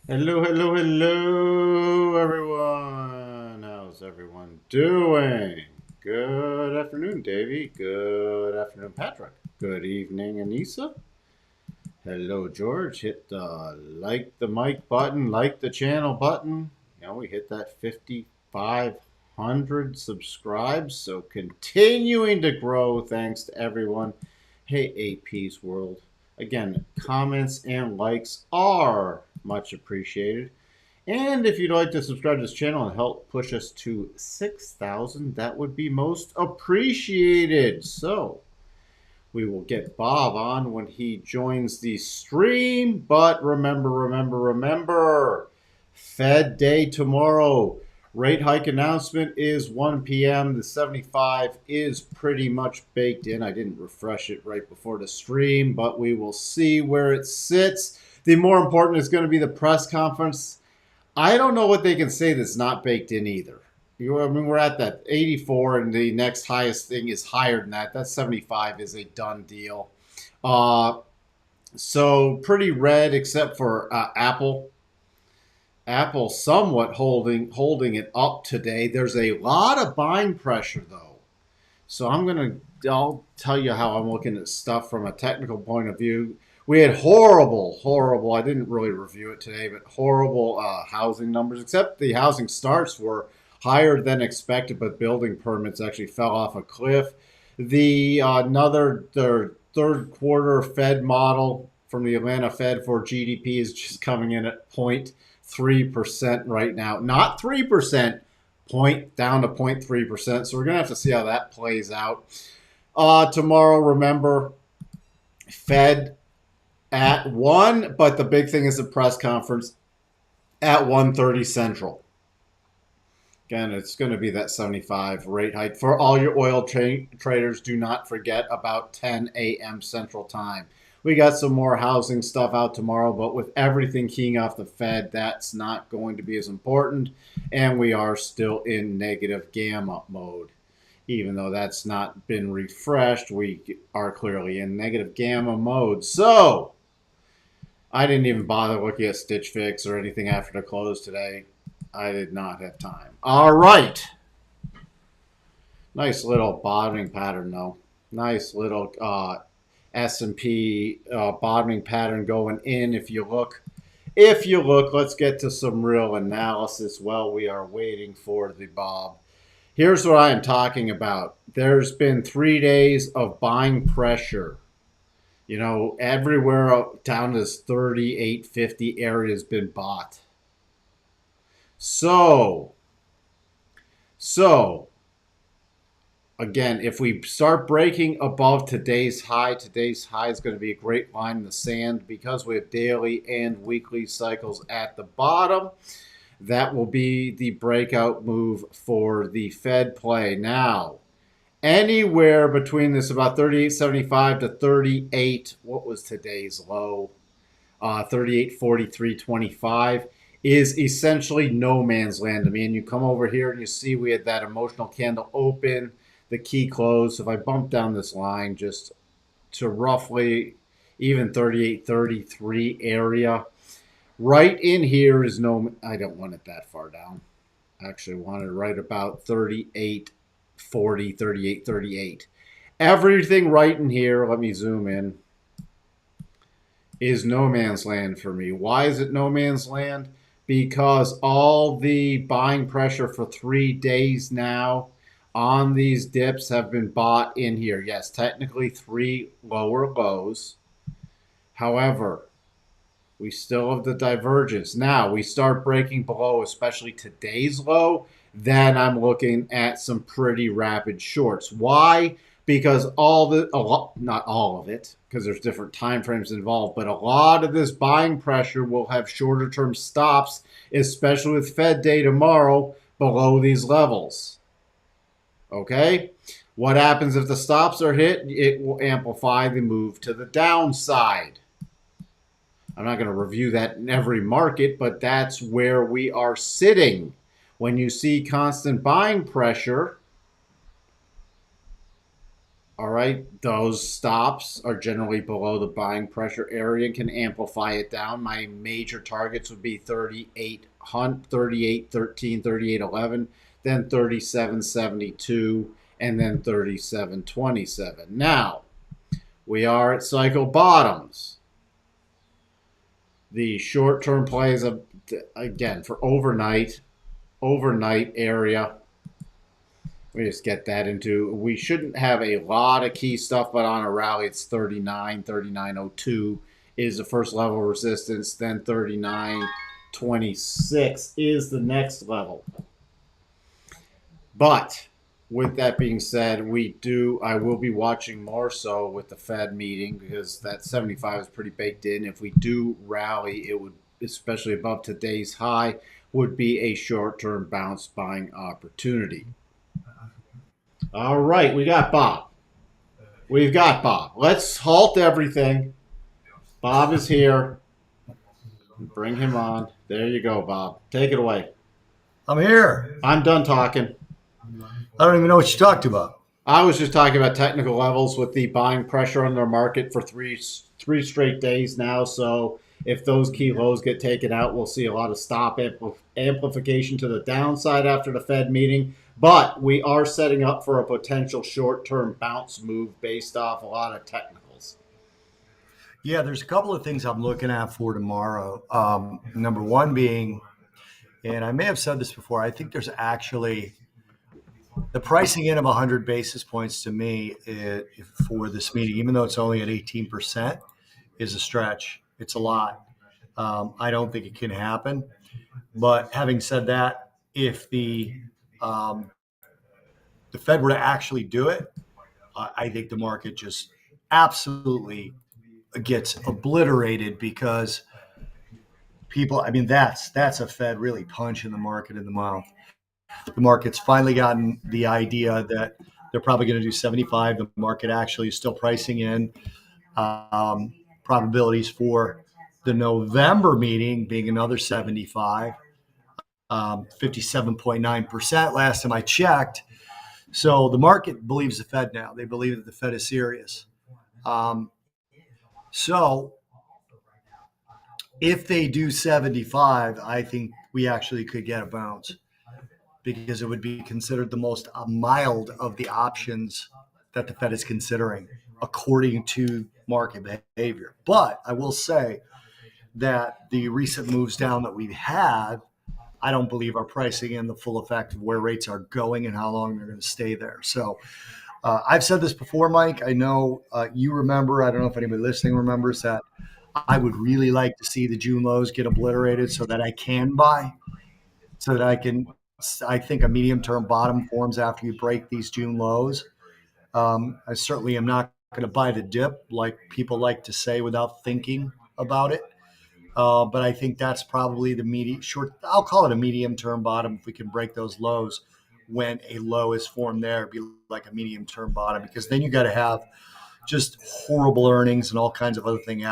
Hello, hello, hello, everyone. How's everyone doing? Good afternoon, Davey. Good afternoon, Patrick. Good evening, Anissa. Hello, George. Hit the like the mic button, like the channel button. We hit that 5,500 subscribes, so continuing to grow. Thanks to everyone. Hey, AP's World. Again, comments and likes are much appreciated. And if you'd like to subscribe to this channel and help push us to 6,000, that would be most appreciated. So we will get Bob on when he joins the stream. But remember, Fed Day tomorrow. Rate hike announcement is 1 p.m. The 75 is pretty much baked in. I didn't refresh it right before the stream, but we will see where it sits. The more important is going to be the press conference. I don't know what they can say that's not baked in either. We're at that 84, and the next highest thing is higher than that. That 75 is a done deal. Uh, so pretty red, except for Apple. Apple somewhat holding it up today. There's a lot of buying pressure though. So I'll tell you how I'm looking at stuff from a technical point of view. We had horrible, I didn't really review it today, but horrible housing numbers, except the housing starts were higher than expected, but building permits actually fell off a cliff. Their third quarter Fed model from the Atlanta Fed for GDP is just coming in at 0.3% right now. Not 3%, down to 0.3%. So we're going to have to see how that plays out. Tomorrow, remember, Fed at 1, but the big thing is the press conference at 1:30 Central. Again, it's going to be that 75 rate hike. For all your oil traders, do not forget about 10 a.m. Central Time. We got some more housing stuff out tomorrow, but with everything keying off the Fed, that's not going to be as important. And we are still in negative gamma mode. Even though that's not been refreshed, we are clearly in negative gamma mode. So I didn't even bother looking at Stitch Fix or anything after the close today. I did not have time. All right. Nice little bottoming pattern, though. Nice little S&P bottoming pattern going in. If you look, let's get to some real analysis while we are waiting for the Bob. Here's what I am talking about. There's been 3 days of buying pressure. Everywhere down to this 38.50 area has been bought. So again, if we start breaking above today's high is going to be a great line in the sand because we have daily and weekly cycles at the bottom. That will be the breakout move for the Fed play. Now, anywhere between this about 38.75 to 38, what was today's low? 38.43.25 is essentially no man's land to me. And you come over here and you see we had that emotional candle open, the key close. If I bump down this line just to roughly even 38.33 area, right in here is no, I don't want it that far down. I actually want it right about 38.40, 38.38. Everything right in here, let me zoom in, is no man's land for me. Why is it no man's land? Because all the buying pressure for 3 days now on these dips have been bought in here. Yes, technically 3 lower lows. However, we still have the divergence. Now we start breaking below, especially today's low, then I'm looking at some pretty rapid shorts. Why? Because not all of it, because there's different time frames involved, but a lot of this buying pressure will have shorter term stops, especially with Fed Day tomorrow, below these levels. Okay? What happens if the stops are hit? It will amplify the move to the downside. I'm not going to review that in every market, but that's where we are sitting. When you see constant buying pressure, All right, those stops are generally below the buying pressure area and can amplify it down. My major targets would be 38.13, 38.11, then 37.72, and then 37.27. Now, we are at cycle bottoms. The short term plays, again, for overnight area. We just get that into. We shouldn't have a lot of key stuff, but on a rally, it's 39.02 is the first level of resistance. Then 39.26 is the next level. But with that being said, I will be watching more so with the Fed meeting because that 75 is pretty baked in. If we do rally, it would, especially above today's high, would be a short term bounce buying opportunity. All right, we got Bob. We've got Bob. Let's halt everything. Bob is here. Bring him on. There you go, Bob. Take it away. I'm here. I'm done talking. I don't even know what you talked about. I was just talking about technical levels with the buying pressure on their market for three straight days now. So if those key lows get taken out, we'll see a lot of stop amplification to the downside after the Fed meeting. But we are setting up for a potential short-term bounce move based off a lot of technicals. Yeah, there's a couple of things I'm looking at for tomorrow. Number one being, and I may have said this before, I think there's actually the pricing in of 100 basis points to me for this meeting, even though it's only at 18%, is a stretch. It's a lot. I don't think it can happen. But having said that, if um, the Fed were to actually do it, I think the market just absolutely gets obliterated because people, I mean, that's a Fed really punching the market in the mouth. The market's finally gotten the idea that they're probably going to do 75. The market actually is still pricing in probabilities for the November meeting being another 75, 57.9% last time I checked. So the market believes the Fed now. They believe that the Fed is serious. So if they do 75, I think we actually could get a bounce because it would be considered the most mild of the options that the Fed is considering according to market behavior. But I will say that the recent moves down that we've had, I don't believe are pricing in the full effect of where rates are going and how long they're going to stay there. So I've said this before, Mike. I know you remember. I don't know if anybody listening remembers that I would really like to see the June lows get obliterated so that I can buy, so that I can. I think a medium term bottom forms after you break these June lows. I certainly am not going to buy the dip like people like to say without thinking about it. But I think that's probably the short. I'll call it a medium term bottom if we can break those lows. When a low is formed there, it'd be like a medium term bottom because then you got to have just horrible earnings and all kinds of other things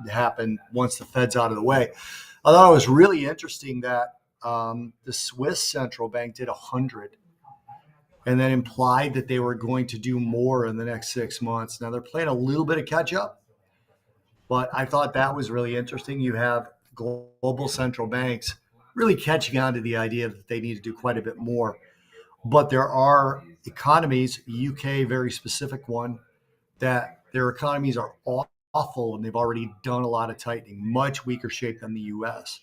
happen once the Fed's out of the way. I thought it was really interesting that the Swiss central bank did 100 and then implied that they were going to do more in the next 6 months. Now they're playing a little bit of catch up, but I thought that was really interesting. You have global central banks really catching on to the idea that they need to do quite a bit more. But there are economies, UK, very specific one, that their economies are awful and they've already done a lot of tightening, much weaker shape than the US.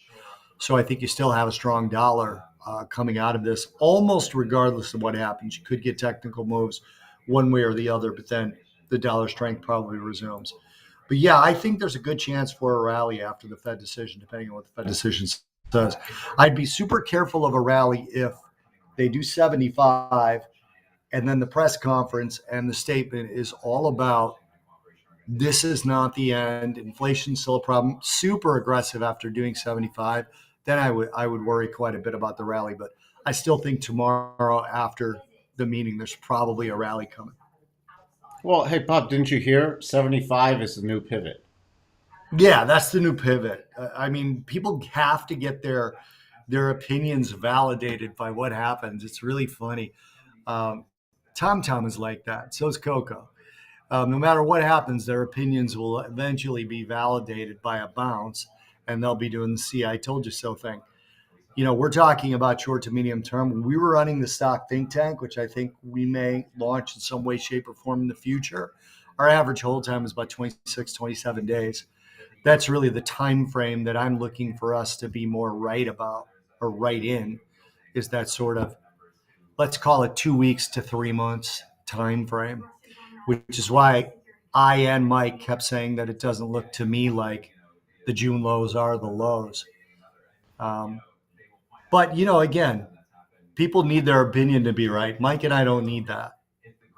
So I think you still have a strong dollar coming out of this, almost regardless of what happens. You could get technical moves one way or the other, but then the dollar strength probably resumes. But yeah, I think there's a good chance for a rally after the Fed decision, depending on what the Fed decision says. I'd be super careful of a rally if they do 75 and then the press conference and the statement is all about this is not the end. Inflation's still a problem. Super aggressive after doing 75. Then I would worry quite a bit about the rally. But I still think tomorrow after the meeting, there's probably a rally coming. Well, hey, Bob, didn't you hear 75 is the new pivot? Yeah, that's the new pivot. I mean, people have to get their opinions validated by what happens. It's really funny. Um, Tom Tom is like that. So is Coco. No matter what happens, their opinions will eventually be validated by a bounce, and they'll be doing the "see, I told you so" thing. We're talking about short to medium term. When we were running the stock think tank, which I think we may launch in some way, shape, or form in the future, our average hold time is about 26, 27 days. That's really the time frame that I'm looking for us to be more right about, or right in, is that sort of, let's call it 2 weeks to 3 months time frame, which is why I and Mike kept saying that it doesn't look to me like the June lows are the lows. Um, but again, people need their opinion to be right. Mike and I don't need that.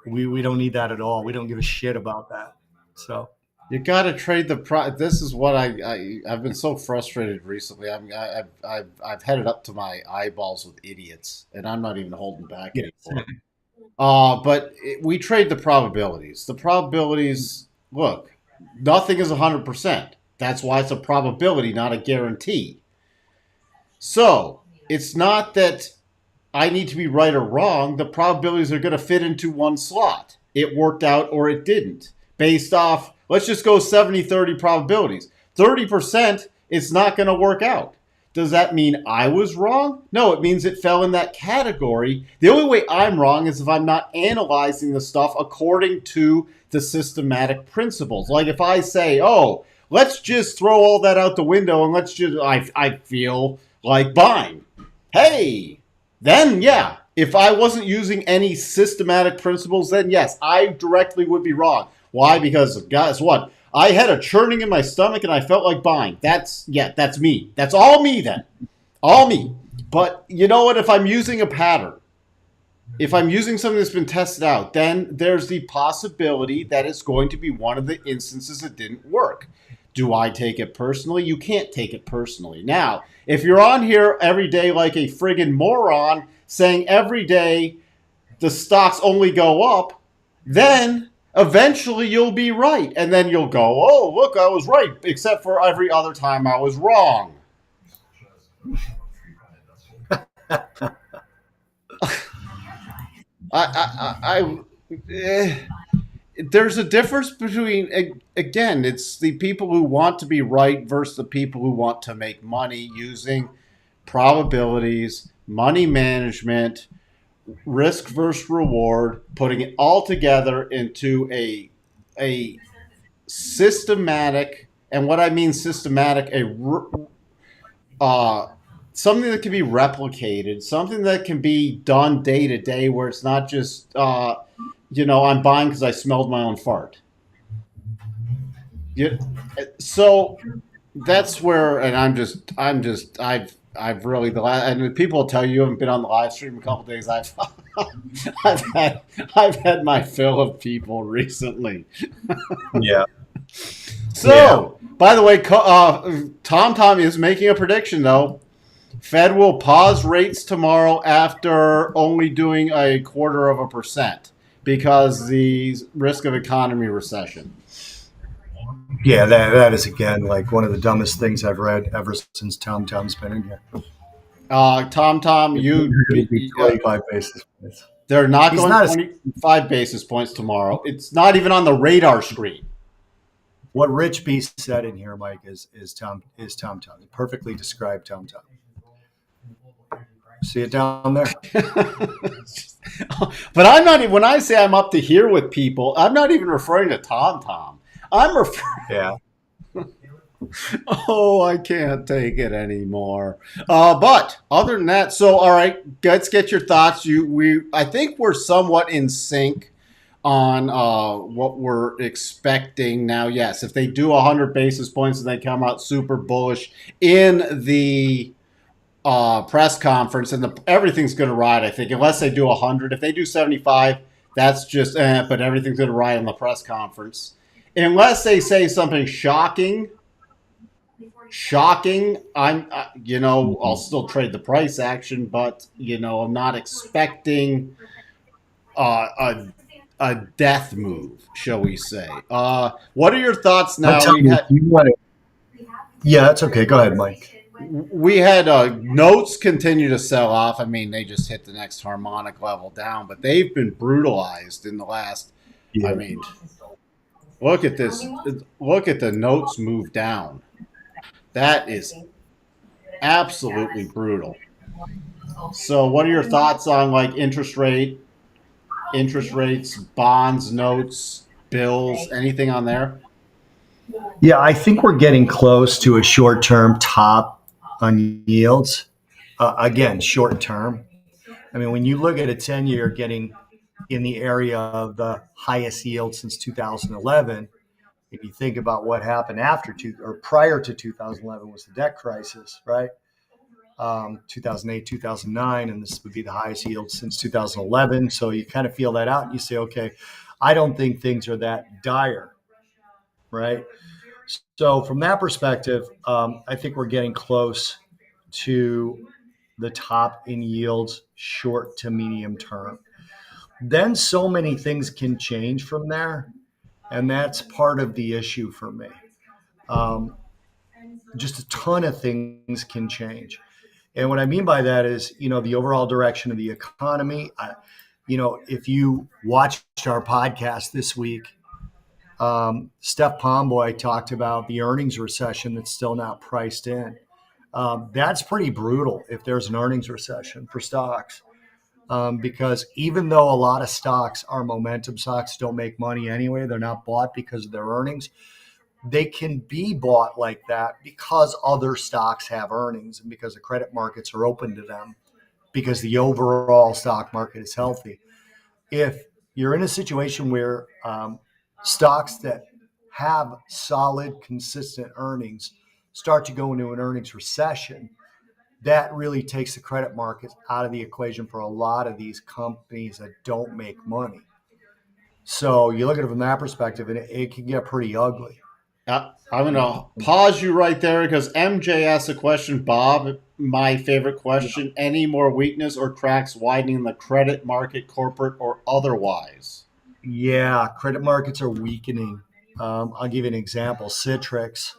We don't need that at all. We don't give a shit about that. So You got to trade the This is what I've been so frustrated recently. I've headed up to my eyeballs with idiots, and I'm not even holding back yes, anymore. We trade the probabilities. The probabilities. Look, nothing is 100%. That's why it's a probability, not a guarantee. So it's not that I need to be right or wrong. The probabilities are going to fit into one slot. It worked out or it didn't. Based off, let's just go 70-30 probabilities. 30%, it's not going to work out. Does that mean I was wrong? No, it means it fell in that category. The only way I'm wrong is if I'm not analyzing the stuff according to the systematic principles. Like if I say, oh, let's just throw all that out the window and I feel like buying. Hey, then yeah, if I wasn't using any systematic principles, then yes, I directly would be wrong. Why? Because guess what? I had a churning in my stomach and I felt like buying. That's me. That's all me then. All me. But you know what? If I'm using a pattern, if I'm using something that's been tested out, then there's the possibility that it's going to be one of the instances that didn't work. Do I take it personally? You can't take it personally. Now, if you're on here every day like a friggin' moron saying every day the stocks only go up, then eventually you'll be right. And then you'll go, oh, look, I was right, except for every other time I was wrong. There's a difference between, again, it's the people who want to be right versus the people who want to make money using probabilities, money management, risk versus reward, putting it all together into a systematic, and what I mean systematic, something that can be replicated, something that can be done day to day, where it's not just I'm buying because I smelled my own fart. Yeah, so that's where, and I've really the last, and people will tell you haven't been on the live stream a couple of days. I've had I've had my fill of people recently. yeah, So, by the way, Tom is making a prediction though. Fed will pause rates tomorrow after only doing 0.25% because the risk of economy recession. yeah. That is again like one of the dumbest things I've read ever since Tom's been in here. Tom, It'll be 25 basis points. they're not He's going not a 25 basis points tomorrow. It's not even on the radar screen. What Rich B said in here, Mike, is Tom. He perfectly described Tom. See it down there? But I'm not even, when I say I'm up to here with people, I'm not even referring to Tom. I'm referring. Yeah. Oh, I can't take it anymore. But other than that, so all right, let's get your thoughts. I think we're somewhat in sync on what we're expecting now. Yes, if they do 100 basis points and they come out super bullish in the press conference, and everything's going to ride, I think, unless they do 100. If they do 75, that's just but everything's going to ride on the press conference. Unless they say something shocking, I'll still trade the price action, but, I'm not expecting a death move, shall we say. What are your thoughts now? Yeah, that's okay. Go ahead, Mike. We had notes continue to sell off. I mean, they just hit the next harmonic level down, but they've been brutalized in the last, Yeah. I mean, Look at this. Look at the notes move down. That is absolutely brutal. So, what are your thoughts on like interest rates, bonds, notes, bills, anything on there? Yeah, I think we're getting close to a short term top on yields. Again, short term. I mean, when you look at a 10-year getting in the area of the highest yield since 2011, if you think about what happened after or prior to 2011 was the debt crisis, right? 2008, 2009, and this would be the highest yield since 2011. So you kind of feel that out and you say, okay, I don't think things are that dire, right? So from that perspective, I think we're getting close to the top in yields short to medium term. Then so many things can change from there. And that's part of the issue for me. Um, just a ton of things can change. And what I mean by that is, the overall direction of the economy. If you watched our podcast this week, Steph Pomboy talked about the earnings recession that's still not priced in. That's pretty brutal if there's an earnings recession for stocks. Because even though a lot of stocks are momentum stocks, don't make money anyway, they're not bought because of their earnings. They can be bought like that because other stocks have earnings and because the credit markets are open to them, because the overall stock market is healthy. If you're in a situation where stocks that have solid, consistent earnings start to go into an earnings recession, that really takes the credit markets out of the equation for a lot of these companies that don't make money. So you look at it from that perspective, and it can get pretty ugly. I'm going to pause you right there because MJ asked a question, Bob. My favorite question: any more weakness or cracks widening in the credit market, corporate or otherwise? Yeah, credit markets are weakening. I'll give you an example. Citrix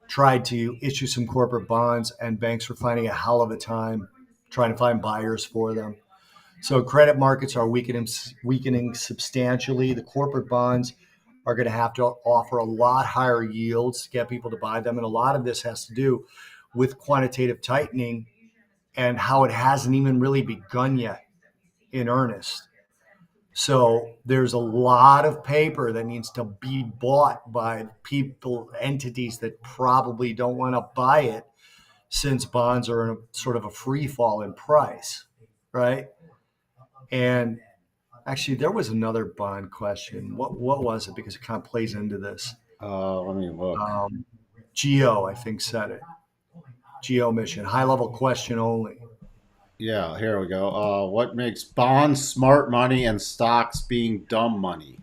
tried to issue some corporate bonds, and banks were finding a hell of a time trying to find buyers for them. So credit markets are weakening substantially. The corporate bonds are going to have to offer a lot higher yields to get people to buy them, and a lot of this has to do with quantitative tightening and how it hasn't even really begun yet in earnest. So there's a lot of paper that needs to be bought by people, entities that probably don't want to buy it since bonds are in a sort of a free fall in price, right? And actually, there was another bond question. What was it? Because it kind of plays into this. Let me look. Um, Geo, I think, said it. Geo mission, high level question only. Yeah, here we go. What makes bonds smart money and stocks being dumb money?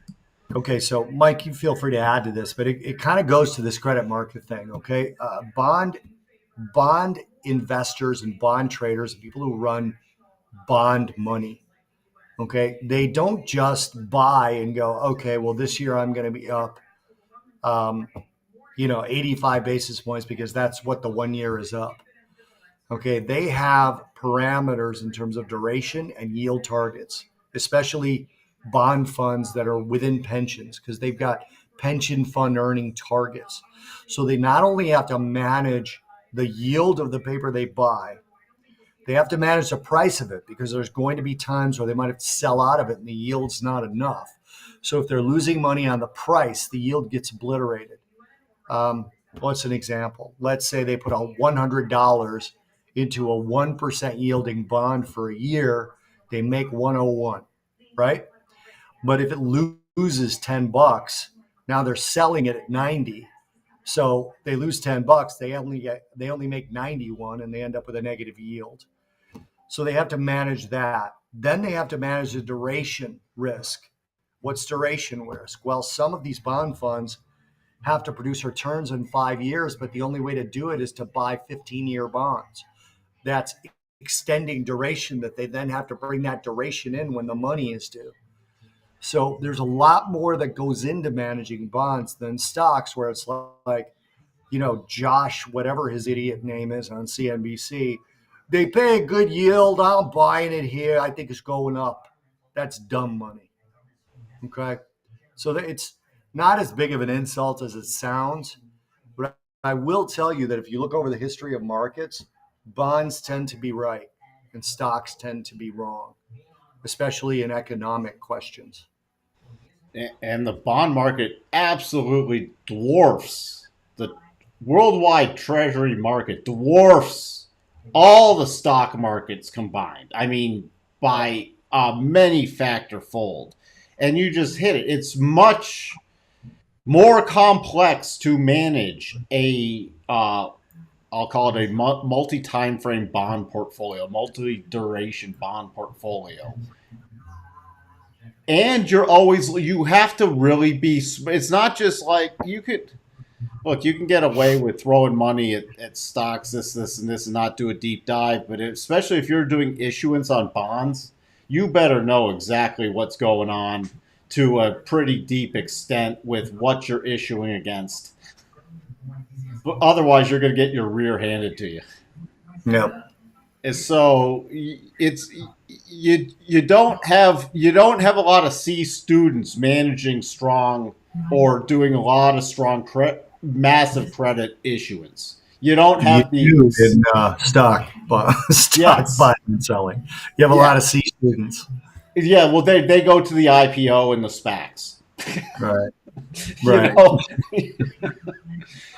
Okay, so Mike, you feel free to add to this, but it kind of goes to this credit market thing. Okay, bond investors and bond traders, people who run bond money. Okay, they don't just buy and go, okay, well this year I'm going to be up, um, 85 basis points because that's what the 1 year is up. Okay, they have parameters in terms of duration and yield targets, especially bond funds that are within pensions because they've got pension fund earning targets. So they not only have to manage the yield of the paper they buy, they have to manage the price of it because there's going to be times where they might have to sell out of it and the yield's not enough. So if they're losing money on the price, the yield gets obliterated. Um, what's an example? Let's say they put a $100 into a 1% yielding bond for a year, they make 101, right? But if it loses $10, now they're selling it at 90. So they lose $10, they only make 91 and they end up with a negative yield. So they have to manage that. Then they have to manage the duration risk. What's duration risk? Well, some of these bond funds have to produce returns in 5 years, but the only way to do it is to buy 15-year bonds. That's extending duration that they then have to bring that duration in when the money is due. So there's a lot more that goes into managing bonds than stocks, where it's like, Josh, whatever his idiot name is on CNBC, they pay a good yield. I'm buying it here. I think it's going up. That's dumb money. Okay. So it's not as big of an insult as it sounds, but I will tell you that if you look over the history of markets, bonds tend to be right and stocks tend to be wrong, especially in economic questions. And the bond market absolutely dwarfs the worldwide treasury market, dwarfs all the stock markets combined. I mean, by a many factor fold. And you just hit it. It's much more complex to manage a I'll call it a multi-time frame bond portfolio, multi-duration bond portfolio. And you have to really be, it's not just like you could, look, you can get away with throwing money at stocks, this, and this, and not do a deep dive. But especially if you're doing issuance on bonds, you better know exactly what's going on to a pretty deep extent with what you're issuing against. But otherwise, you're going to get your rear handed to you. Yeah. And so it's you don't have a lot of C students managing strong or doing a lot of strong massive credit issuance. You don't You have the do in stock yes, buying and selling. You have a yeah, lot of C students. yeah. Well, they go to the IPO and the SPACs. Right. You Right. know.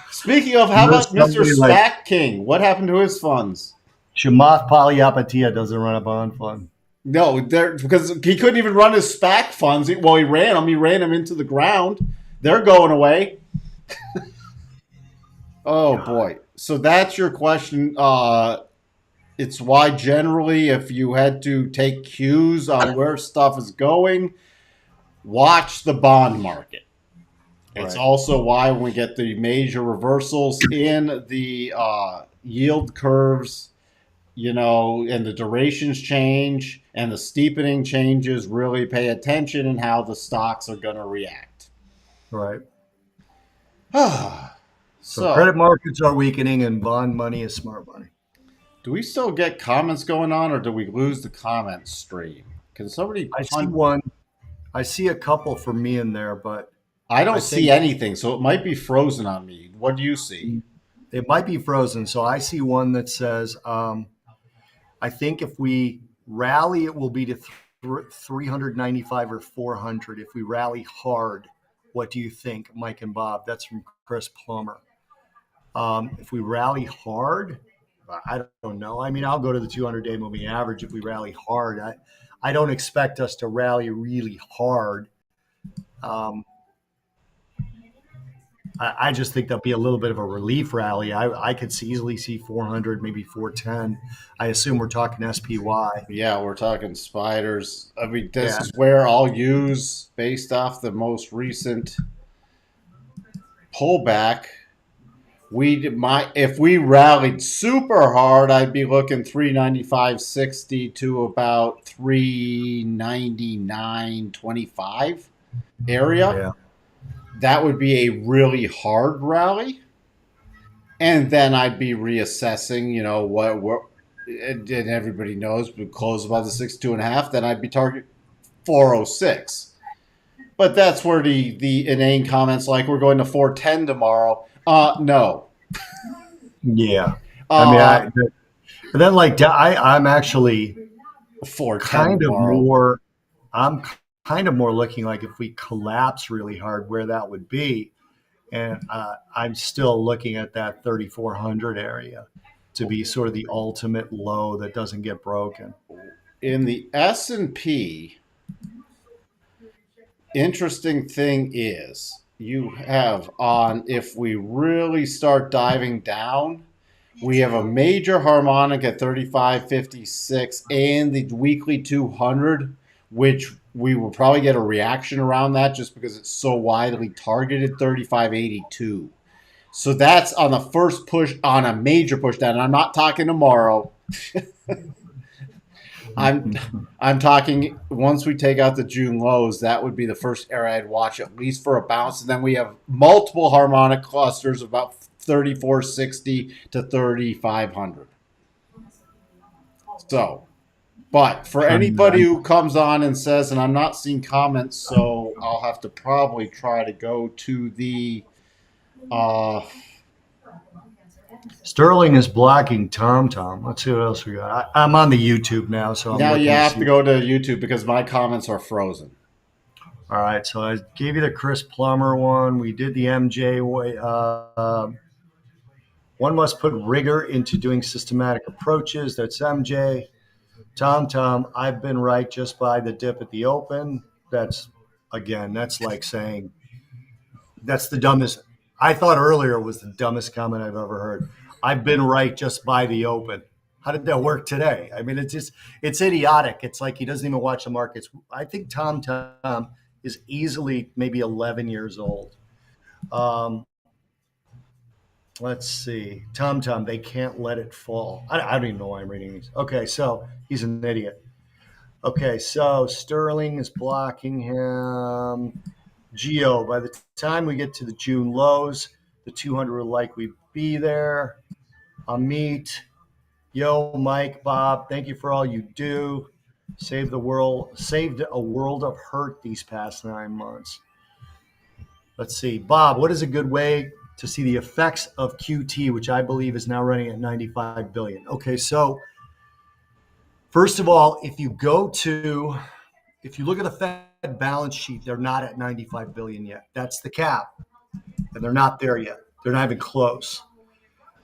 Speaking of, how There's about Mr. somebody like SPAC King? What happened to his funds? Chamath Palihapitiya doesn't run a bond fund. No, there because he couldn't even run his SPAC funds. Well, he ran them. He ran them into the ground. They're going away. Oh God. boy. So that's your question. It's why generally, if you had to take cues on where stuff is going, watch the bond market. It's Right. also why when we get the major reversals in the yield curves, and the durations change and the steepening changes, really pay attention in how the stocks are going to react. Right. So So, credit markets are weakening and bond money is smart money. do we still get comments going on or do we lose the comment stream? Can somebody I see punt? one. I see a couple for me in there, but I I don't see think anything, so it might be frozen on me. What do you see? it might be frozen. So I see one that says, I think if we rally, it will be to 395 or 400. If we rally hard, what do you think, Mike and Bob? That's from Chris Plummer. If we rally hard, I don't know. I mean, I'll go to the 200-day moving average if we rally hard. I don't expect us to rally really hard. Um, I just think there'll be a little bit of a relief rally. I could easily see 400, maybe 410. I assume we're talking SPY. Yeah, we're talking spiders. I mean, this Yeah, is where I'll use based off the most recent pullback. If we rallied super hard, I'd be looking 395.60 to about 399.25 area. yeah, That would be a really hard rally, and then I'd be reassessing. What and everybody knows we close above the 62.5. Then I'd be target 406. But that's where the inane comments like we're going to 410 tomorrow. No. yeah. I mean, Uh, but then like I'm actually 410 kind of tomorrow. more. I'm kind of more looking like if we collapse really hard, where that would be, and I'm still looking at that 3,400 area to be sort of the ultimate low that doesn't get broken. In the S&P, interesting thing is you have on, if we really start diving down, we have a major harmonic at 35.56 and the weekly 200, which we will probably get a reaction around that just because it's so widely targeted, 35.82. So that's on the first push, on a major push down. And I'm not talking tomorrow. I'm I'm talking once we take out the June lows, that would be the first area I'd watch at least for a bounce. And then we have multiple harmonic clusters of about 3460 to 3500. So But for I'm, anybody I'm who comes on and says, and I'm not seeing comments, so I'll have to probably try to go to the. Uh, Sterling is blocking Tom Tom. Let's see what else we got. I'm on the YouTube now, so I'm Now you looking to have to see. go to YouTube because my comments are frozen. All right, so I gave you the Chris Plummer one. We did the MJ way. One must put rigor into doing systematic approaches. That's MJ. Tom Tom, I've been right just by the dip at the open. That's again, that's like saying that's the dumbest. I thought earlier was the dumbest comment I've ever heard. I've been right just by the open. How did that work today? I mean, it's idiotic. It's like he doesn't even watch the markets. I think Tom Tom is easily maybe 11 years old. Um, let's see. Tom Tom, they can't let it fall. I don't even know why I'm reading these. Okay, so he's an idiot. Okay, so Sterling is blocking him. Geo, by the time we get to the June lows, the 200 will likely be there. Amit, yo, Mike, Bob, thank you for all you do. Saved a world of hurt these past 9 months. Let's see, Bob, what is a good way to see the effects of QT, which I believe is now running at 95 billion? Okay, so first of all, if you look at the Fed balance sheet, they're not at 95 billion yet. That's the cap, and they're not there yet. They're not even close.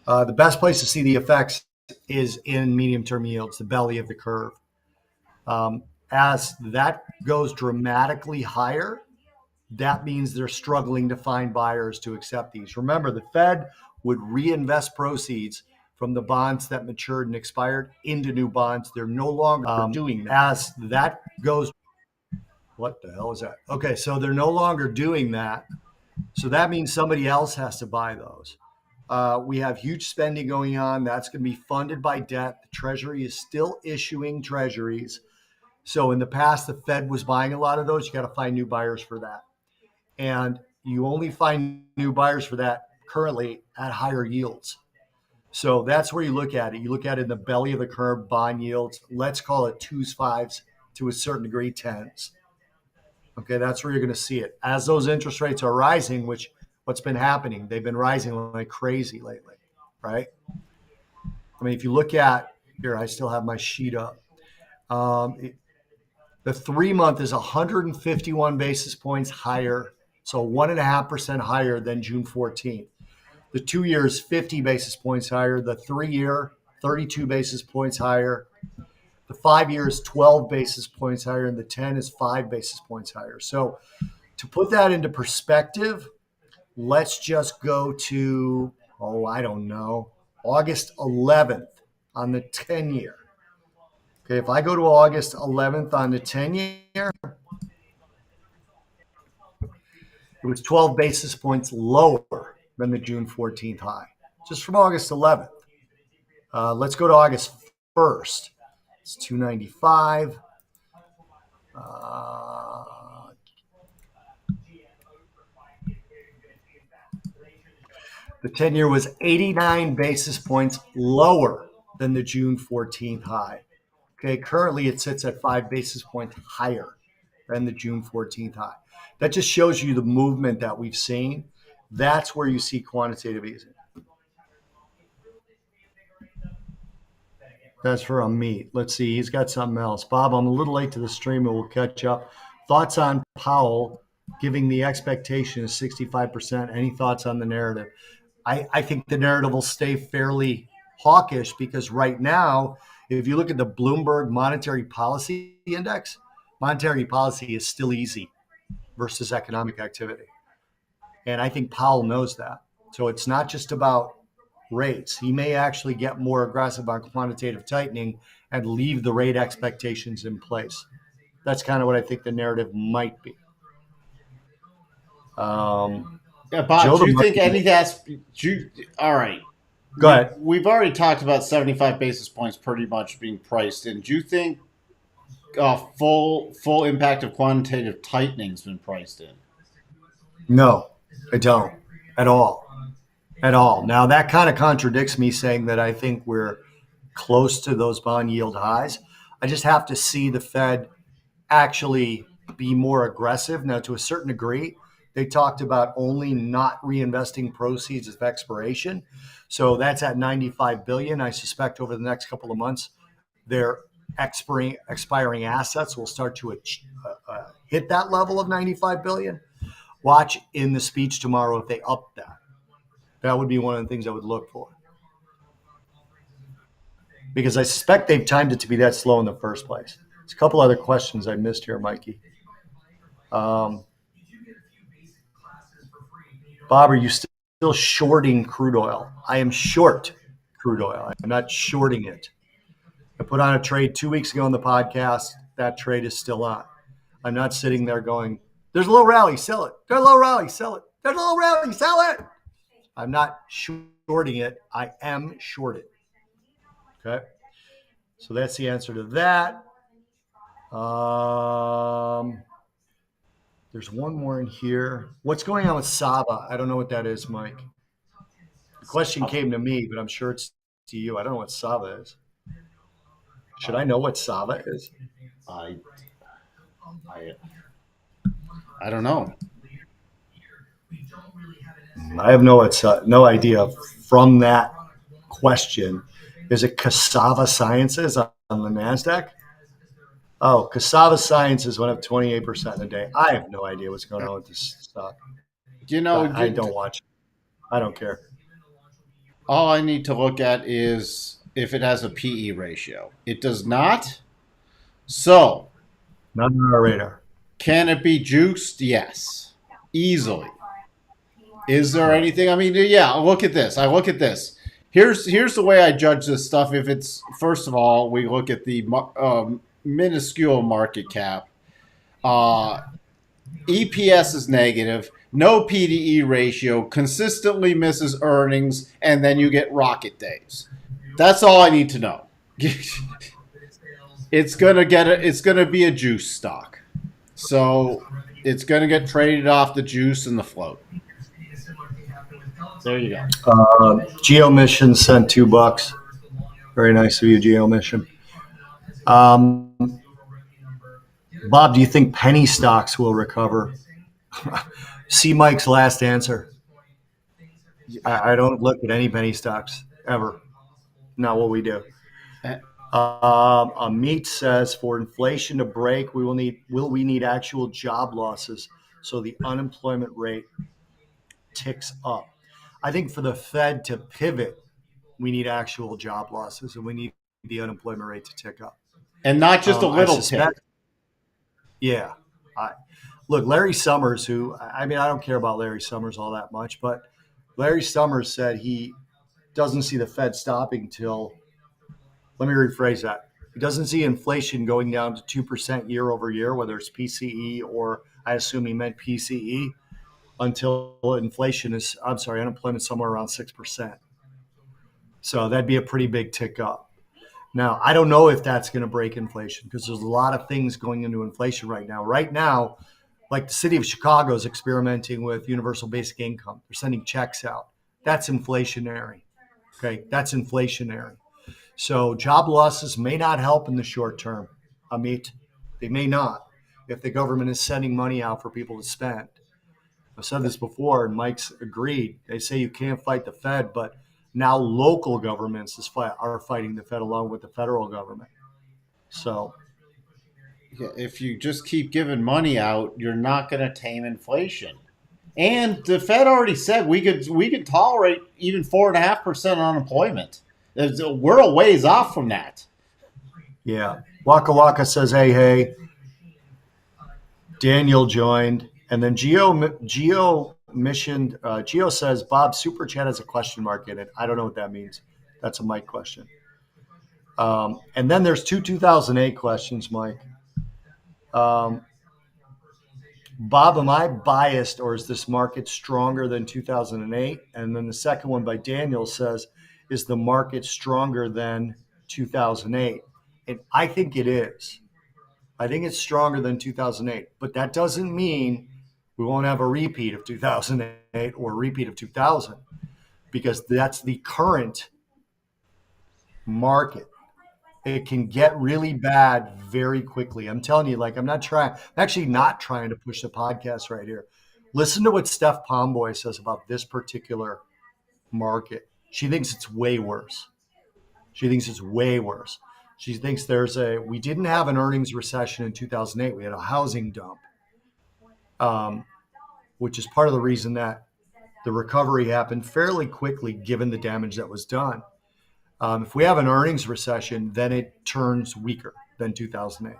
The best place to see the effects is in medium-term yields, the belly of the curve. As that goes dramatically higher, that means they're struggling to find buyers to accept these. Remember, the Fed would reinvest proceeds from the bonds that matured and expired into new bonds. They're no longer doing that. As that goes, what the hell is that? Okay, so they're no longer doing that. So that means somebody else has to buy those. We have huge spending going on. That's going to be funded by debt. The Treasury is still issuing treasuries. So in the past, the Fed was buying a lot of those. You got to find new buyers for that. And you only find new buyers for that currently at higher yields. So that's where you look at it. You look at it in the belly of the curve, bond yields. Let's call it twos, fives, to a certain degree, tens. Okay, that's where you're going to see it. As those interest rates are rising, which what's been happening, they've been rising like crazy lately, right? I mean, if you look at here, I still have my sheet up. The 3 month is 151 basis points higher, so 1.5% higher than June 14th. The 2 year is 50 basis points higher. The 3 year, 32 basis points higher. The 5 year is 12 basis points higher, and the 10 is 5 basis points higher. So to put that into perspective, let's just go to, I don't know, August 11th on the 10 year. Okay, if I go to August 11th on the 10 year, it was 12 basis points lower than the June 14th high, just from August 11th. Let's go to August 1st. It's 295. The 10 year was 89 basis points lower than the June 14th high. Okay, currently it sits at 5 basis points higher than the June 14th high. That just shows you the movement that we've seen. That's where you see quantitative easing. That's for Amit. Let's see. He's got something else. Bob, I'm a little late to the stream, but we'll catch up. Thoughts on Powell giving the expectation of 65%? Any thoughts on the narrative? I think the narrative will stay fairly hawkish because right now, if you look at the Bloomberg Monetary Policy Index, monetary policy is still easy versus economic activity. And I think Powell knows that. So it's not just about rates. He may actually get more aggressive on quantitative tightening and leave the rate expectations in place. That's kind of what I think the narrative might be. Yeah, Bob, Joe do the you think Market. any of that's. All right. Go ahead. We've already talked about 75 basis points pretty much being priced in. Do you think full impact of quantitative tightening has been priced in? No, I don't at all. At all. Now, that kind of contradicts me saying that I think we're close to those bond yield highs. I just have to see the Fed actually be more aggressive. Now, to a certain degree, they talked about only not reinvesting proceeds of expiration. So that's at 95 billion. I suspect over the next couple of months, their expiring assets will start to hit that level of 95 billion. Watch in the speech tomorrow if they up that. That would be one of the things I would look for, because I suspect they've timed it to be that slow in the first place. There's a couple other questions I missed here, Mikey. Um, Bob, are you still shorting crude oil? I am short crude oil. I'm not shorting it. I put on a trade 2 weeks ago on the podcast. That trade is still on. I'm not sitting there going, there's a low rally, sell it. There's a low rally, sell it. There's a low rally, sell it. I'm not shorting it. I am shorted. Okay. So that's the answer to that. There's one more in here. What's going on with Saba? I don't know what that is, Mike. The question came to me, but I'm sure it's to you. I don't know what Saba is. Should I know what Saba is? I, I, I don't know. I have no idea from that question. Is it Cassava Sciences on the NASDAQ? Oh, Cassava Sciences went up 28% in a day. I have no idea what's going on with this stock. You know, I don't watch it. I don't care. all I need to look at is if it has a PE ratio. It does not. So, Not on our radar. can it be juiced? Yes, easily. Is there anything? I mean, yeah. Look at this. I look at this. Here's the way I judge this stuff. If it's first of all, we look at the minuscule market cap. Uh, EPS is negative. No PDE ratio. Consistently misses earnings, and then you get rocket days. That's all I need to know. It's gonna be a juice stock, so it's gonna get traded off the juice and the float. There you go. Geo Mission sent $2. Very nice of you, Geo Mission. Bob, do you think penny stocks will recover? See Mike's last answer. I don't look at any penny stocks ever. Not what we do. Amit says for inflation to break, will we need actual job losses so the unemployment rate ticks up? I think for the Fed to pivot, we need actual job losses and we need the unemployment rate to tick up. And not just a I little tick. suspect, yeah. Look, Larry Summers, who, I mean, I don't care about Larry Summers all that much, but Larry Summers said he doesn't see the Fed stopping till, let me rephrase that. He doesn't see inflation going down to 2% year over year, whether it's PCE or I assume he meant PCE, until unemployment somewhere around 6%. So that'd be a pretty big tick up. Now, I don't know if that's going to break inflation because there's a lot of things going into inflation right now. Right now, like the city of Chicago is experimenting with universal basic income. They're sending checks out. That's inflationary. Okay, that's inflationary. So job losses may not help in the short term, Amit. They may not if the government is sending money out for people to spend. I've said this before, and Mike's agreed. They say you can't fight the Fed, but now local governments are fighting the Fed along with the federal government. So, If you just keep giving money out, you're not going to tame inflation. And the Fed already said we could tolerate even 4.5% unemployment. We're a ways off from that. yeah. Waka Waka says, hey. Daniel joined. And then Geo mentioned, Geo says, Bob, Super Chat has a question mark in it. I don't know what that means. That's a Mike question. And then there's 2008 questions, Mike. Bob, am I biased or is this market stronger than 2008? And then the second one by Daniel says, is the market stronger than 2008? And I think it is. I think it's stronger than 2008, but that doesn't mean we won't have a repeat of 2008 or a repeat of 2000 because that's the current market. it can get really bad very quickly. I'm telling you, like, I'm actually not trying to push the podcast right here. Listen to what Steph Pomboy says about this particular market. She thinks it's way worse. She thinks it's way worse. She thinks we didn't have an earnings recession in 2008. We had a housing dump, um, which is part of the reason that the recovery happened fairly quickly given the damage that was done. If we have an earnings recession, then it turns weaker than 2008.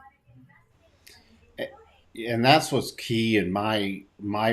And that's what's key in my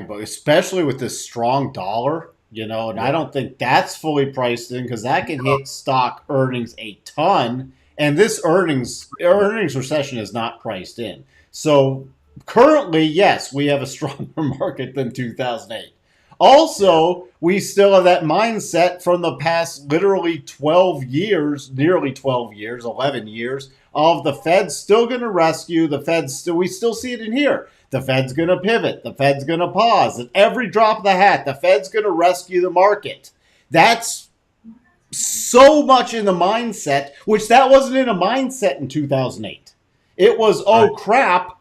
book, especially with this strong dollar. And I Yeah. don't think that's fully priced in because that can hit stock earnings a ton. And this earnings recession is not priced in. So currently, yes, we have a stronger market than 2008. Yeah. Also, we still have that mindset from the past literally 12 years, nearly 12 years, 11 years, of the Fed's still going to rescue. We still see it in here. The Fed's going to pivot. The Fed's going to pause. At every drop of the hat, the Fed's going to rescue the market. That's so much in the mindset, which that wasn't in a mindset in 2008. It was, Right. oh crap,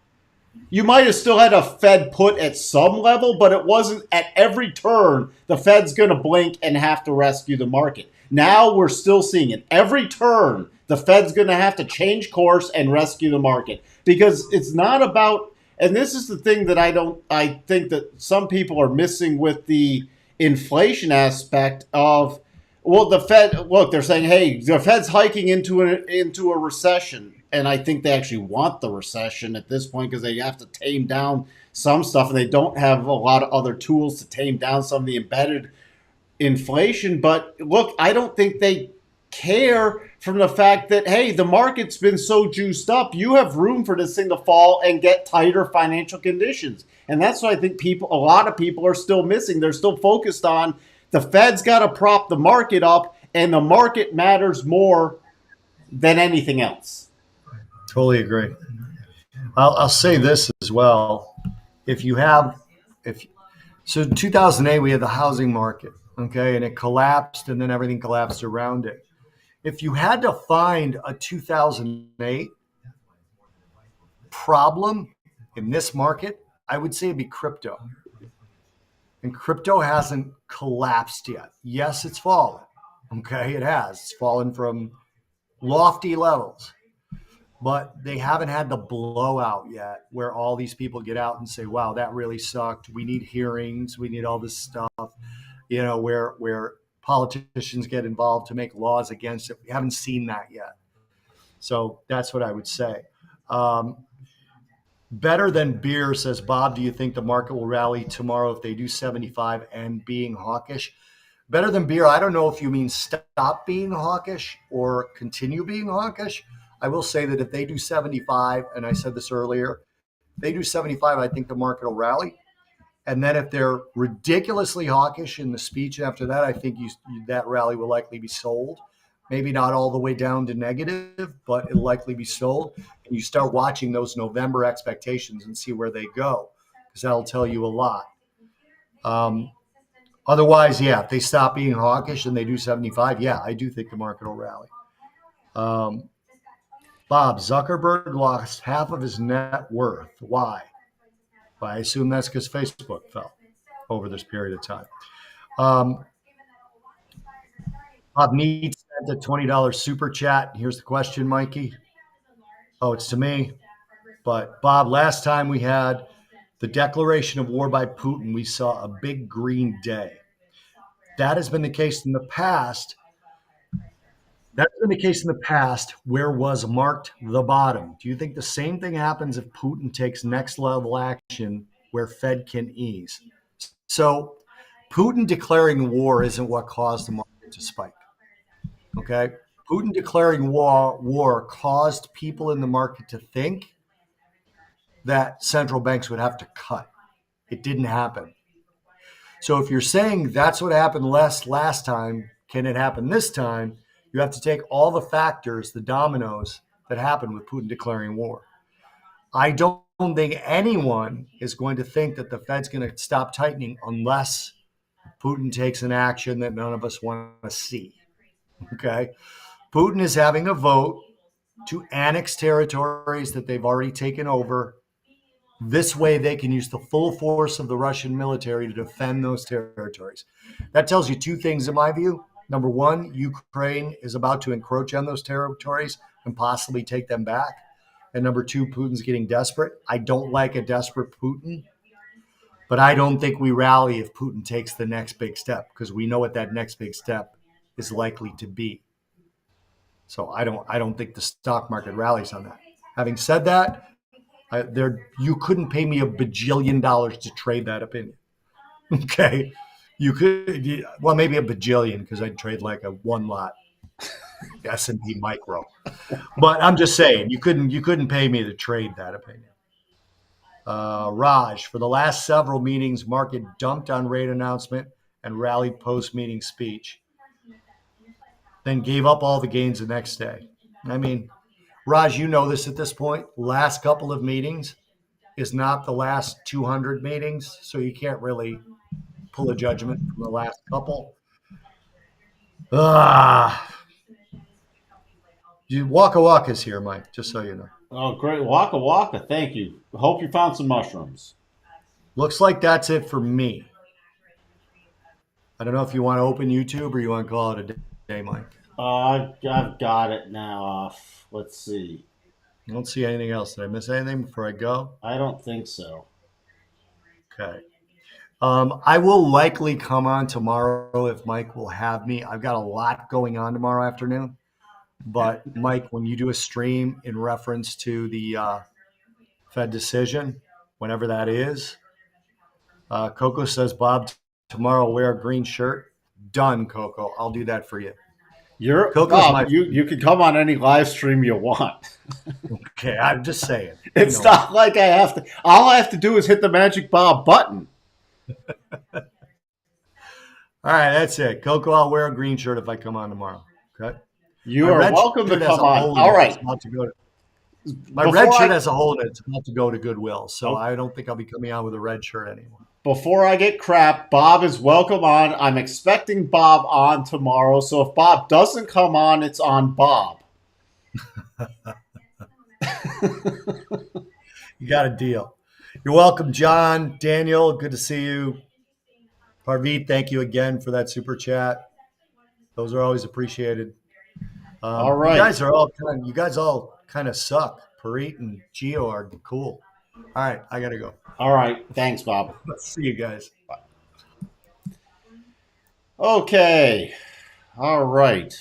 you might have still had a Fed put at some level, but it wasn't at every turn the Fed's going to blink and have to rescue the market. Now we're still seeing it. Every turn, the Fed's going to have to change course and rescue the market because it's not about. And this is the thing that I think that some people are missing with the inflation aspect of. Well, the Fed, look, they're saying, hey, the Fed's hiking into a recession. And I think they actually want the recession at this point because they have to tame down some stuff and they don't have a lot of other tools to tame down some of the embedded inflation. But look, I don't think they care from the fact that, hey, the market's been so juiced up, you have room for this thing to fall and get tighter financial conditions. And that's what I think a lot of people are still missing. They're still focused on the Fed's got to prop the market up, and the market matters more than anything else. Totally agree. I'll say this as well. If you have, if so, in 2008 we had the housing market, okay, and it collapsed, and then everything collapsed around it. If you had to find a 2008 problem in this market, I would say it'd be crypto. And crypto hasn't collapsed yet. Yes, it's fallen. Okay, it has. It's fallen from lofty levels, but they haven't had the blowout yet where all these people get out and say, wow, that really sucked. We need hearings. We need all this stuff, where politicians get involved to make laws against it. We haven't seen that yet. So that's what I would say. Um, Better than beer, says Bob. Do you think the market will rally tomorrow if they do 75 and being hawkish? Better than beer, I don't know if you mean stop being hawkish or continue being hawkish. I will say that if they do 75, and I said this earlier, if they do 75, I think the market will rally. And then if they're ridiculously hawkish in the speech after that, I think that rally will likely be sold. Maybe not all the way down to negative, but it'll likely be sold. And you start watching those November expectations and see where they go, because that'll tell you a lot. Um, Otherwise, yeah, if they stop being hawkish and they do 75, yeah, I do think the market will rally. Um, Bob, Zuckerberg lost half of his net worth. Why? Well, I assume that's because Facebook fell over this period of time. Um, Bob needs sent a $20 super chat. Here's the question, Mikey. Oh, it's to me. But Bob, last time we had the declaration of war by Putin, we saw a big green day. That has been the case in the past. That's been the case in the past where was marked the bottom. Do you think the same thing happens if Putin takes next level action where Fed can ease? So Putin declaring war isn't what caused the market to spike. Okay. Putin declaring war caused people in the market to think that central banks would have to cut. It didn't happen. So if you're saying that's what happened last time, can it happen this time? You have to take all the factors, the dominoes that happened with Putin declaring war. I don't think anyone is going to think that the Fed's going to stop tightening unless Putin takes an action that none of us want to see. Okay. Putin is having a vote to annex territories that they've already taken over. This way, they can use the full force of the Russian military to defend those territories. That tells you two things, in my view. Number one, Ukraine is about to encroach on those territories and possibly take them back. And number two, Putin's getting desperate. I don't like a desperate Putin, but I don't think we rally if Putin takes the next big step, because we know what that next big step is likely to be. So I don't think the stock market rallies on that. Having said that, you couldn't pay me $1 bajillion to trade that opinion. Okay, you could, well, maybe $1 bajillion, because I'd trade like a one lot S&P micro. But I'm just saying, you couldn't pay me to trade that opinion. Raj, for the last several meetings, market dumped on rate announcement and rallied post meeting speech, then gave up all the gains the next day. I mean, Raj, you know this at this point. Last couple of meetings is not the last 200 meetings, so you can't really pull a judgment from the last couple. Ah, Waka Waka's here, Mike, just so you know. Oh, great. Waka Waka. Thank you. Hope you found some mushrooms. Looks like that's it for me. I don't know if you want to open YouTube or you want to call it a day, Mike. I've got it now. Let's see. I don't see anything else. Did I miss anything before I go? I don't think so. Okay. I will likely come on tomorrow if Mike will have me. I've got a lot going on tomorrow afternoon. But Mike, when you do a stream in reference to the Fed decision, whenever that is, Coco says, Bob, tomorrow wear a green shirt. Done, Coco. I'll do that for you. You're Coco's Bob. my You can come on any live stream you want. okay. I'm just saying. It's not like I have to. All I have to do is hit the Magic Bob button. All right, that's it. Coco, I'll wear a green shirt if I come on tomorrow. Okay. You My are red welcome to shirt come has a on. hole in All it. It's right. about to go to, my Before red shirt I has a hole in it. It's about to go to Goodwill. So oh, I don't think I'll be coming on with a red shirt anymore. before I get crap, Bob is welcome on. I'm expecting Bob on tomorrow. So if Bob doesn't come on, it's on Bob. You got a deal. You're welcome, John, Daniel. Good to see you. Parveet, thank you again for that super chat. Those are always appreciated. All You right. guys are all you guys all kind of suck. Parit and Geo are cool. All right, I gotta go. All right. Thanks, Bob. Let's see you guys. Okay. All right.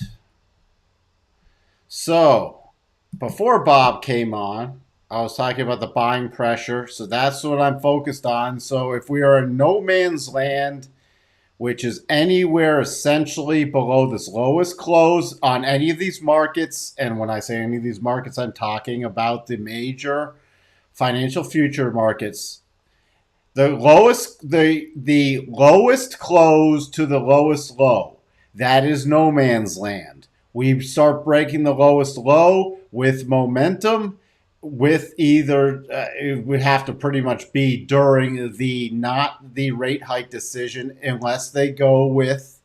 So before Bob came on, I was talking about the buying pressure. So that's what I'm focused on. So if we are in no man's land, which is anywhere essentially below this lowest close on any of these markets, and when I say any of these markets, I'm talking about the major financial future markets. The lowest close to the lowest low. That is no man's land. We start breaking the lowest low with momentum. With either it would have to pretty much be during the not the rate hike decision, unless they go with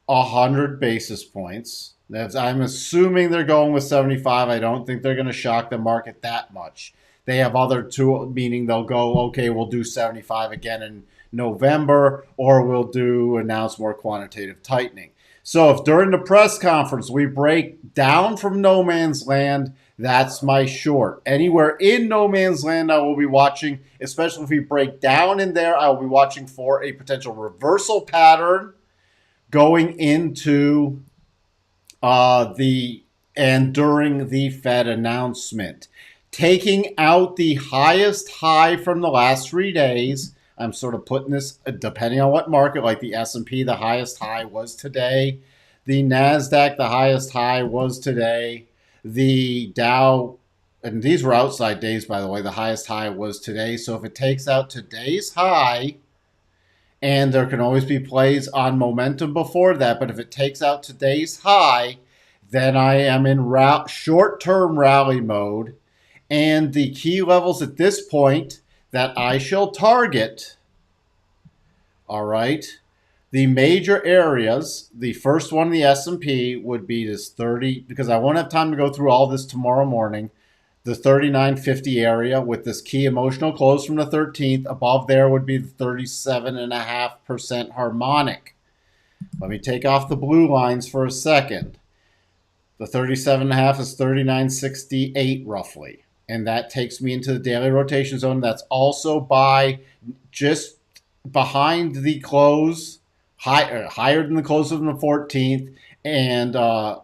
100 basis points. I'm assuming they're going with 75. I don't think they're going to shock the market that much. They have other two, meaning they'll go, okay, we'll do 75 again in November, or we'll announce more quantitative tightening. So if during the press conference we break down from no man's land, that's my short. Anywhere in no man's land, I will be watching, especially if we break down in there, I will be watching for a potential reversal pattern going into during the Fed announcement. Taking out the highest high from the last 3 days. I'm sort of putting this, depending on what market, like the S&P, the highest high was today. The NASDAQ, the highest high was today. The Dow, and these were outside days, by the way, the highest high was today. So if it takes out today's high, and there can always be plays on momentum before that, but if it takes out today's high, then I am in short-term rally mode. And the key levels at this point that I shall target, all right, The major areas, the first one in the S&P would be this 30, because I won't have time to go through all this tomorrow morning, the 39.50 area with this key emotional close from the 13th. Above there would be the 37.5% harmonic. Let me take off the blue lines for a second. The 37.5 is 39.68 roughly. And that takes me into the daily rotation zone. That's also by just behind the close, higher than the close of the 14th, and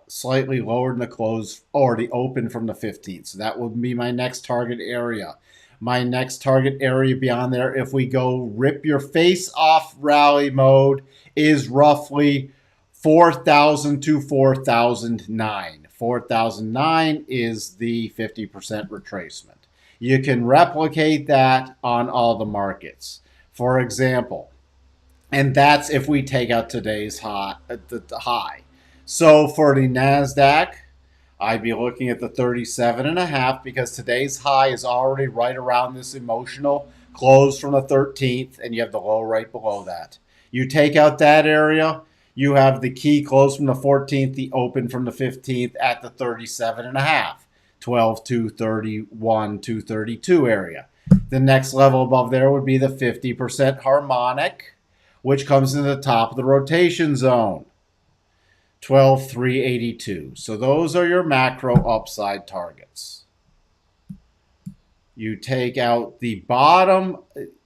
slightly lower than the close or the open from the 15th. So that would be my next target area. My next target area beyond there, if we go rip your face off rally mode, is roughly 4,000 to 4,009. 4,009 is the 50% retracement. You can replicate that on all the markets. For example, and that's if we take out today's high. So for the NASDAQ, I'd be looking at the 37.5 because today's high is already right around this emotional close from the 13th, and you have the low right below that. You take out that area, you have the key close from the 14th, the open from the 15th at the 37.5, 12 to 31 to 32 area. The next level above there would be the 50% harmonic, which comes in the top of the rotation zone. 12,382. So those are your macro upside targets. You take out the bottom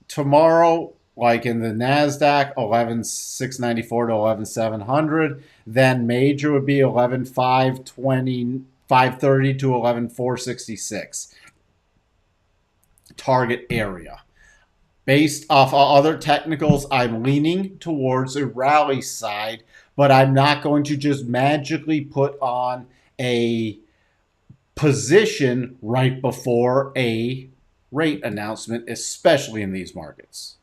tomorrow, like in the NASDAQ, 11,694 to 11,700. Then major would be 11,530 to 11,466. Target area. Based off other technicals, I'm leaning towards a rally side, but I'm not going to just magically put on a position right before a rate announcement, especially in these markets.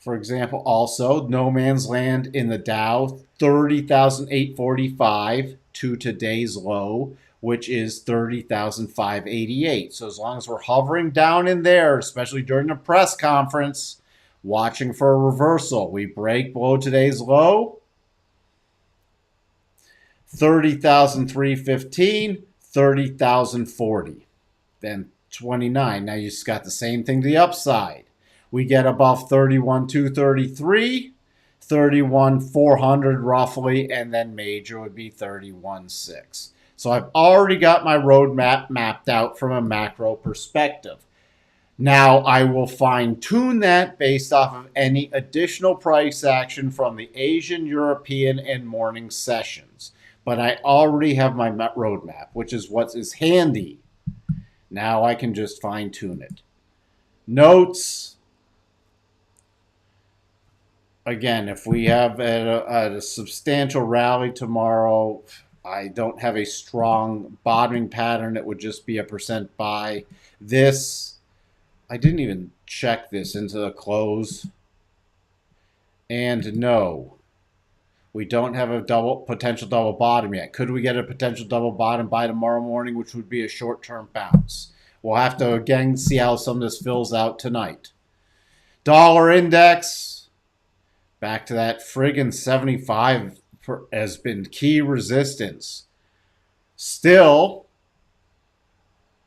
For example, also, no man's land in the Dow, 30,845 to today's low, which is 30,588. So as long as we're hovering down in there, especially during the press conference, watching for a reversal, we break below today's low, 30,315, 30,040, then 29. Now you just got the same thing to the upside. We get above 31,233, 31,400 roughly, and then major would be 31,600. So I've already got my roadmap mapped out from a macro perspective. Now I will fine tune that based off of any additional price action from the Asian, European, and morning sessions. But I already have my roadmap, which is what is handy. Now I can just fine tune it. Notes. Again, if we have a substantial rally tomorrow, I don't have a strong bottoming pattern. It would just be a percent buy. This, I didn't even check this into the close. And no, we don't have a potential double bottom yet. Could we get a potential double bottom by tomorrow morning, which would be a short-term bounce? We'll have to, again, see how some of this fills out tonight. Dollar index, back to that friggin' 75 has been key resistance. Still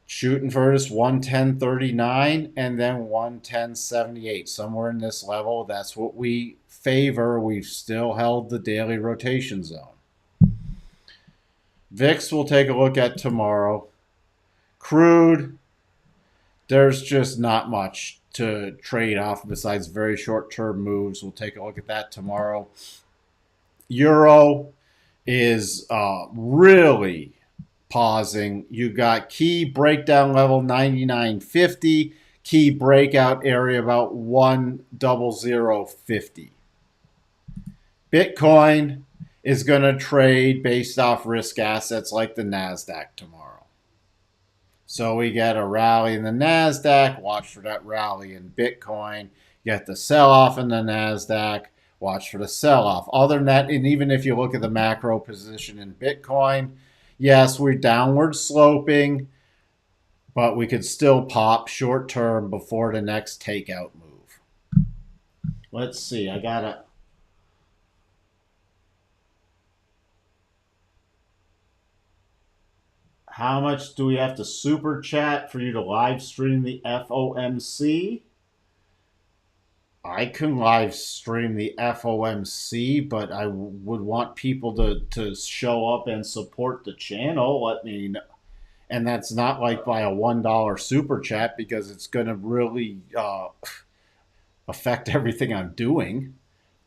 shooting for this 110.39 and then 110.78. Somewhere in this level, that's what we favor. We've still held the daily rotation zone. VIX we'll take a look at tomorrow. Crude, there's just not much to trade off besides very short-term moves. We'll take a look at that tomorrow. Euro is really pausing. You got key breakdown level 99.50, key breakout area about 100.50. Bitcoin is going to trade based off risk assets like the NASDAQ tomorrow. So we get a rally in the NASDAQ, watch for that rally in Bitcoin. You get the sell-off in the NASDAQ, watch for the sell-off. Other than that, and even if you look at the macro position in Bitcoin, yes, we're downward sloping, but we could still pop short-term before the next takeout move. Let's see. I gotta. How much do we have to super chat for you to live stream the FOMC? I can live stream the FOMC, but I would want people to show up and support the channel. Let me, and that's not like by a $1 super chat because it's going to really affect everything I'm doing.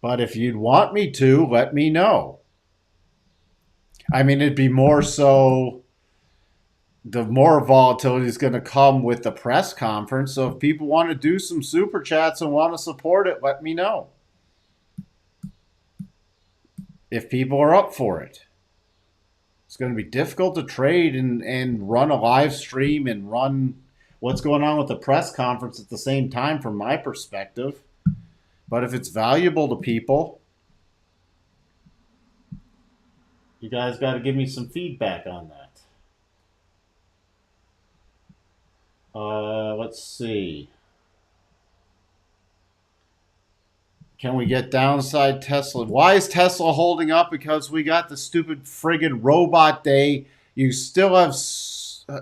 But if you'd want me to, let me know. I mean, it'd be more so the more volatility is going to come with the press conference. So if people want to do some super chats and want to support it, let me know. If people are up for it, it's going to be difficult to trade and run a live stream and run what's going on with the press conference at the same time from my perspective. But if it's valuable to people, you guys got to give me some feedback on that. Let's see. Can we get downside Tesla? Why is Tesla holding up? Because we got the stupid friggin' robot day. You still have.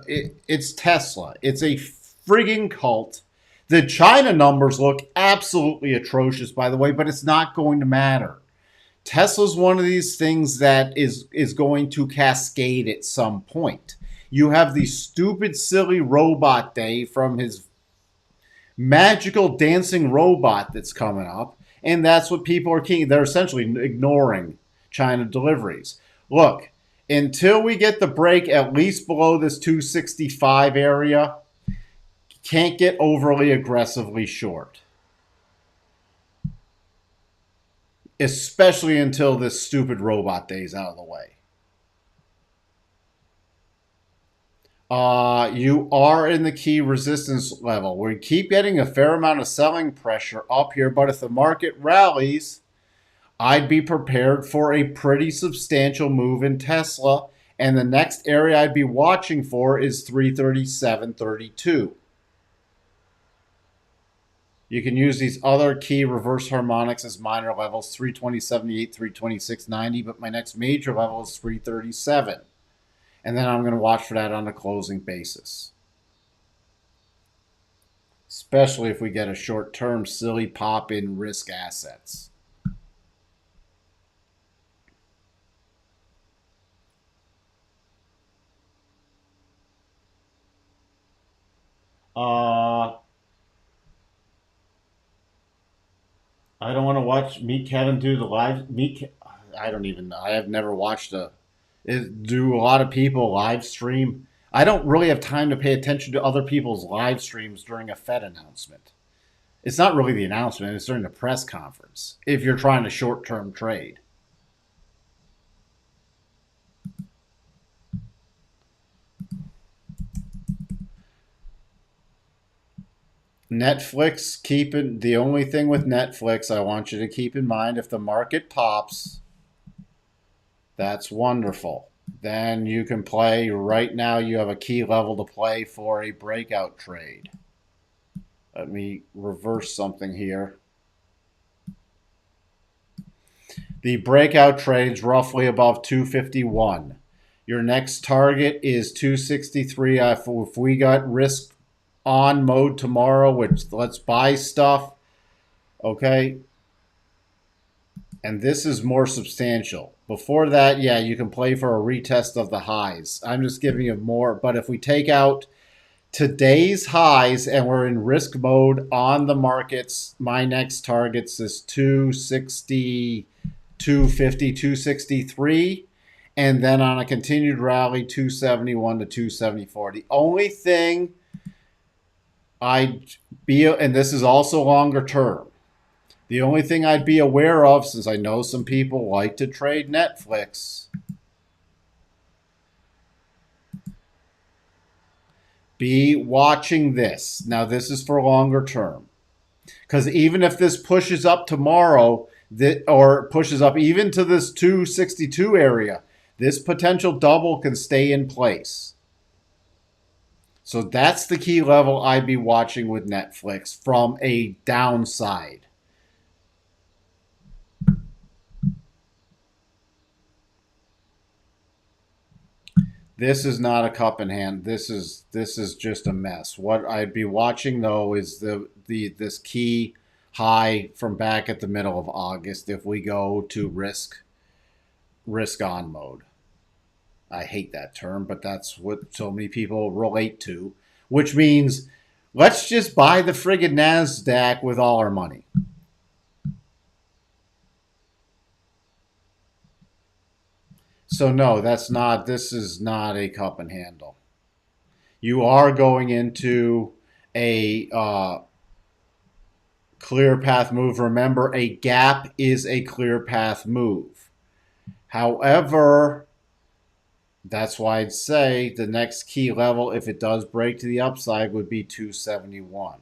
It's Tesla. It's a friggin' cult. The China numbers look absolutely atrocious, by the way, but it's not going to matter. Tesla's one of these things that is going to cascade at some point. You have the stupid, silly robot day from his magical dancing robot that's coming up, and that's what people are keying. They're essentially ignoring China deliveries. Look, until we get the break at least below this 265 area, can't get overly aggressively short. Especially until this stupid robot day is out of the way. You are in the key resistance level. We keep getting a fair amount of selling pressure up here, but if the market rallies, I'd be prepared for a pretty substantial move in Tesla. And the next area I'd be watching for is 337.32. You can use these other key reverse harmonics as minor levels, 320.78, 326.90, but my next major level is 337. And then I'm going to watch for that on a closing basis. Especially if we get a short-term silly pop in risk assets. I don't want to watch Meet Kevin do the live I don't even know. I have never watched do a lot of people live stream. I don't really have time to pay attention to other people's live streams during a Fed announcement. It's not really the announcement, it's during the press conference if you're trying to short-term trade. Netflix, keeping the only thing with Netflix I want you to keep in mind, if the market pops, that's wonderful. Then you can play. Right now, you have a key level to play for a breakout trade. Let me reverse something here. The breakout trade's roughly above 251. Your next target is 263. If we got risk on mode tomorrow, which let's buy stuff, okay? And this is more substantial. Before that, yeah, you can play for a retest of the highs. I'm just giving you more. But if we take out today's highs and we're in risk mode on the markets, my next target's is 260, 250, 263. And then on a continued rally, 271 to 274. The only thing I'd be, and this is also longer term, the only thing I'd be aware of, since I know some people like to trade Netflix, be watching this. Now, this is for longer term. Because even if this pushes up tomorrow, or pushes up even to this 262 area, this potential double can stay in place. So that's the key level I'd be watching with Netflix from a downside. This is not a cup in hand. This is just a mess. What I'd be watching though is the this key high from back at the middle of August if we go to risk on mode. I hate that term, but that's what so many people relate to, which means let's just buy the friggin' NASDAQ with all our money. So no, this is not a cup and handle. You are going into a clear path move. Remember, a gap is a clear path move. However, that's why I'd say the next key level, if it does break to the upside, would be 271.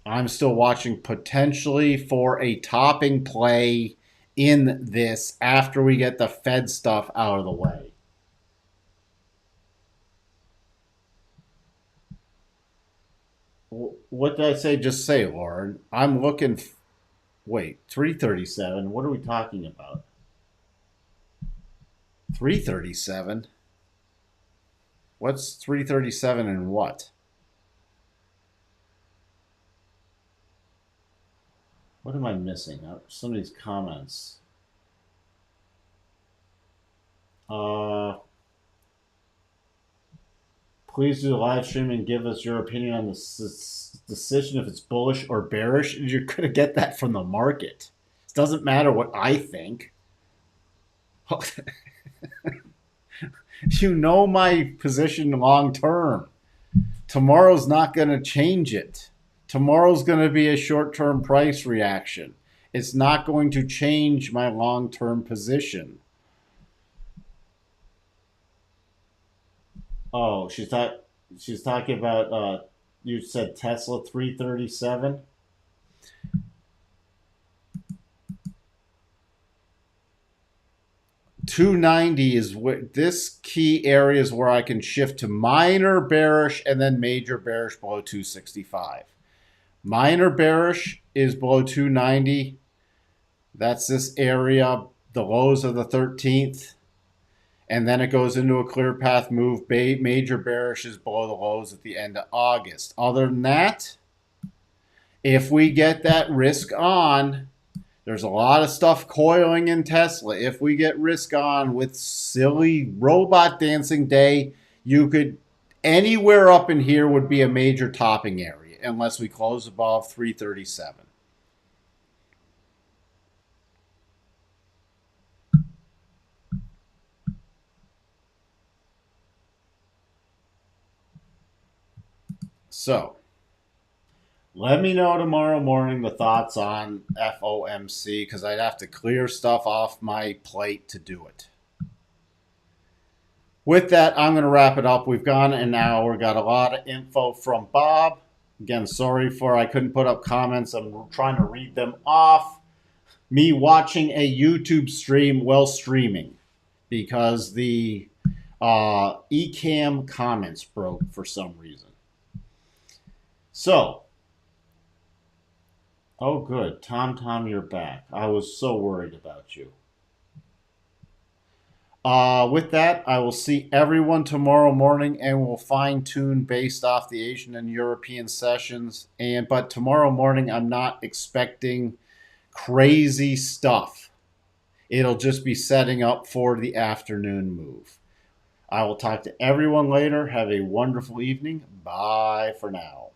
I'm still watching potentially for a topping play in this after we get the Fed stuff out of the way. What did I say? Just say, Lauren. I'm looking. Wait, 337. What are we talking about? 337? What's 337 and what? What am I missing? Some of these comments. Please do the live stream and give us your opinion on this decision, if it's bullish or bearish. You're going to get that from the market. It doesn't matter what I think. You know my position long term. Tomorrow's not going to change it. Tomorrow's going to be a short term price reaction. It's not going to change my long term position. Oh, she's talking about you said Tesla 337. 290 is what this key area is where I can shift to minor bearish and then major bearish below 265. Minor bearish is below 290. That's this area, the lows of the 13th. And then it goes into a clear path move. Major bearish is below the lows at the end of August. Other than that, if we get that risk on, there's a lot of stuff coiling in Tesla. If we get risk on with silly robot dancing day, you could anywhere up in here would be a major topping area unless we close above 337. So, let me know tomorrow morning the thoughts on FOMC because I'd have to clear stuff off my plate to do it. With that, I'm going to wrap it up. We've gone an hour. Got a lot of info from Bob. Again, sorry for I couldn't put up comments. I'm trying to read them off. Me watching a YouTube stream while streaming because the Ecamm comments broke for some reason. So, oh good, Tom, you're back. I was so worried about you. With that, I will see everyone tomorrow morning, and we'll fine tune based off the Asian and European sessions. But tomorrow morning, I'm not expecting crazy stuff. It'll just be setting up for the afternoon move. I will talk to everyone later. Have a wonderful evening. Bye for now.